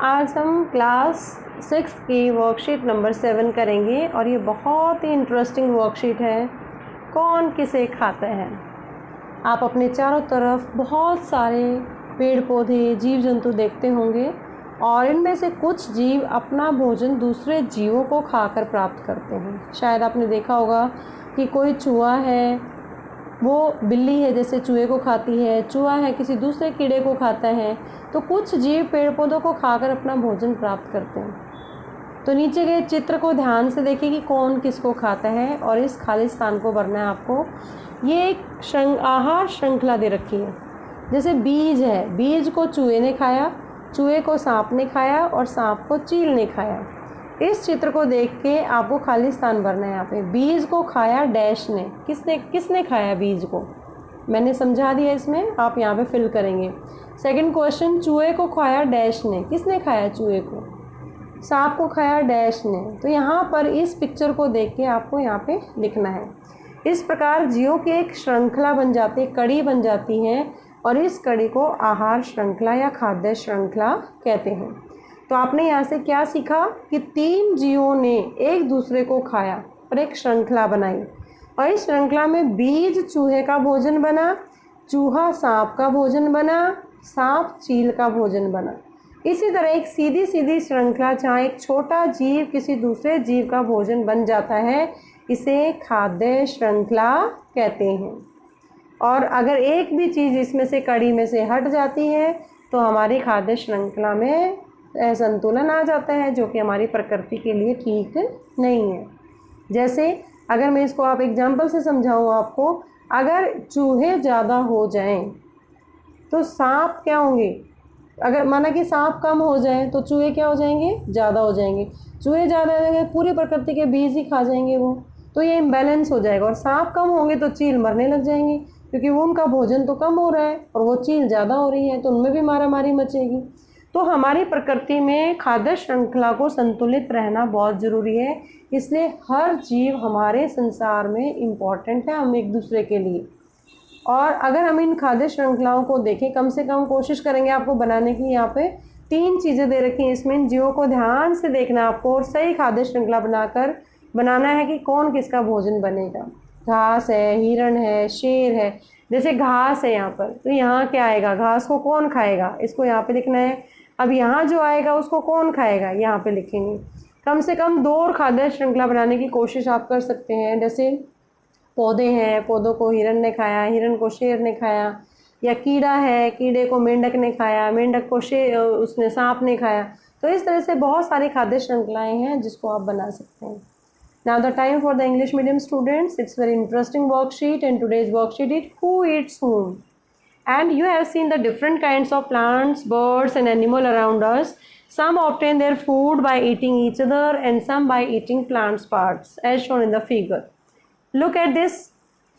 आज हम क्लास 6 की वर्कशीट नंबर 7 करेंगे और ये बहुत ही इंटरेस्टिंग वर्कशीट है। कौन किसे खाता है। आप अपने चारों तरफ बहुत सारे पेड़ पौधे जीव जंतु देखते होंगे और इनमें से कुछ जीव अपना भोजन दूसरे जीवों को खाकर प्राप्त करते हैं। शायद आपने देखा होगा कि कोई चूहा है, वो बिल्ली है जैसे चूहे को खाती है, चूहा है किसी दूसरे कीड़े को खाता है। तो कुछ जीव पेड़ पौधों को खाकर अपना भोजन प्राप्त करते हैं। तो नीचे के चित्र को ध्यान से देखिए कि कौन किसको खाता है और इस खाली स्थान को भरना है आपको। ये एक आहार श्रृंखला दे रखी है। जैसे बीज है, बीज को चूहे ने खाया, चूहे को सांप ने खाया और सांप को चील ने खाया। इस चित्र को देख के आपको खाली स्थान भरना है। यहाँ पे बीज को खाया डैश ने, किसने खाया बीज को, मैंने समझा दिया इसमें, आप यहाँ पे फिल करेंगे। सेकंड क्वेश्चन, चूहे को खाया डैश ने, किसने खाया चूहे को, सांप को खाया डैश ने। तो यहाँ पर इस पिक्चर को देख के आपको यहाँ पे लिखना है। इस प्रकार जीवों की एक श्रृंखला बन जाती है, कड़ी बन जाती है और इस कड़ी को आहार श्रृंखला या खाद्य श्रृंखला कहते हैं। तो आपने यहाँ से क्या सीखा कि 3 जीवों ने एक दूसरे को खाया और एक श्रृंखला बनाई और इस श्रृंखला में बीज चूहे का भोजन बना, चूहा सांप का भोजन बना, सांप चील का भोजन बना। इसी तरह एक सीधी सीधी श्रृंखला जहाँ एक छोटा जीव किसी दूसरे जीव का भोजन बन जाता है, इसे खाद्य श्रृंखला कहते हैं। और अगर एक भी चीज़ इसमें से कड़ी में से हट जाती है तो हमारी खाद्य श्रृंखला में असंतुलन आ जाता है, जो कि हमारी प्रकृति के लिए ठीक नहीं है। जैसे अगर मैं इसको आप एग्जाम्पल से समझाऊँ आपको, अगर चूहे ज़्यादा हो जाएं तो सांप क्या होंगे, अगर माना कि सांप कम हो जाए तो चूहे क्या हो जाएंगे, ज़्यादा हो जाएंगे। चूहे ज़्यादा हो जाएंगे, पूरी प्रकृति के बीज ही खा जाएंगे वो, तो ये इम्बैलेंस हो जाएगा। और सांप कम होंगे तो चील मरने लग जाएंगे, क्योंकि वो उनका भोजन तो कम हो रहा है और वो चील ज़्यादा हो रही है, तो उनमें भी मारामारी मचेगी। तो हमारी प्रकृति में खाद्य श्रृंखला को संतुलित रहना बहुत ज़रूरी है। इसलिए हर जीव हमारे संसार में इम्पॉर्टेंट है, हम एक दूसरे के लिए। और अगर हम इन खाद्य श्रृंखलाओं को देखें, कम से कम कोशिश करेंगे आपको बनाने की। यहाँ पे 3 चीज़ें दे रखी हैं, इसमें इन जीवों को ध्यान से देखना आपको और सही खाद्य श्रृंखला बनाना है कि कौन किसका भोजन बनेगा। घास है, हिरण है, शेर है। जैसे घास है यहाँ पर, तो यहाँ क्या आएगा, घास को कौन खाएगा, इसको यहाँ पे लिखना है। अब यहाँ जो आएगा उसको कौन खाएगा, यहाँ पे लिखेंगे। कम से कम 2 और खाद्य श्रृंखला बनाने की कोशिश आप कर सकते हैं। जैसे पौधे हैं, पौधों को हिरण ने खाया, हिरण को शेर ने खाया, या कीड़ा है, कीड़े को मेंढक ने खाया, मेंढक को उसने सांप ने खाया। तो इस तरह से बहुत सारी खाद्य श्रृंखलाएँ हैं जिसको आप बना सकते हैं। Now the time for the English medium students, it's very interesting worksheet, and today's worksheet is who eats whom. And you have seen the different kinds of plants, birds and animal around us. Some obtain their food by eating each other and some by eating plants parts, as shown in the figure. Look at this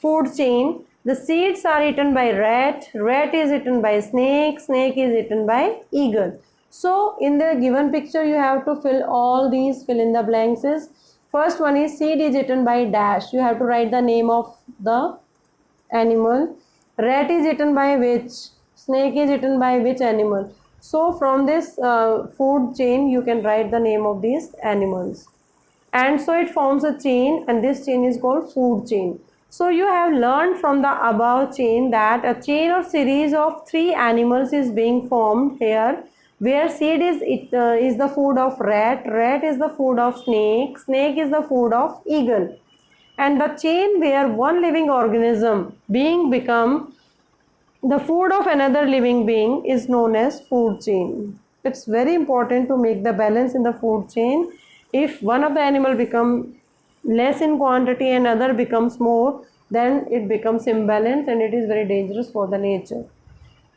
food chain. The seeds are eaten by rat, rat is eaten by snake, snake is eaten by eagle. So in the given picture you have to fill in the blanks. First one is seed is eaten by dash. You have to write the name of the animal. Rat is eaten by which? Snake is eaten by which animal? So from this food chain you can write the name of these animals. And so it forms a chain, and this chain is called food chain. So you have learned from the above chain that a chain or series of 3 animals is being formed here, where seed is the food of rat, rat is the food of snake, snake is the food of eagle. And the chain where one living organism being become the food of another living being is known as food chain. It's very important to make the balance in the food chain. If one of the animal become less in quantity and other becomes more, then it becomes imbalanced and it is very dangerous for the nature.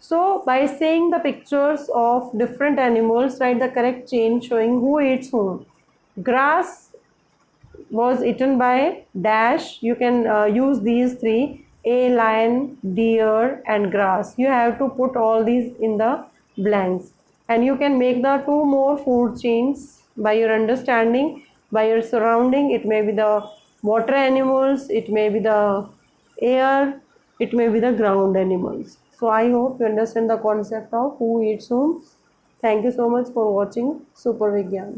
So by seeing the pictures of different animals, write the correct chain showing who eats whom. Grass was eaten by dash. You can use these 3: a lion, deer and grass. You have to put all these in the blanks, and you can make the 2 more food chains by your understanding, by your surrounding. It may be the water animals, it may be the air, it may be the ground animals. So I hope you understand the concept of who eats whom. Thank you so much for watching super विज्ञान।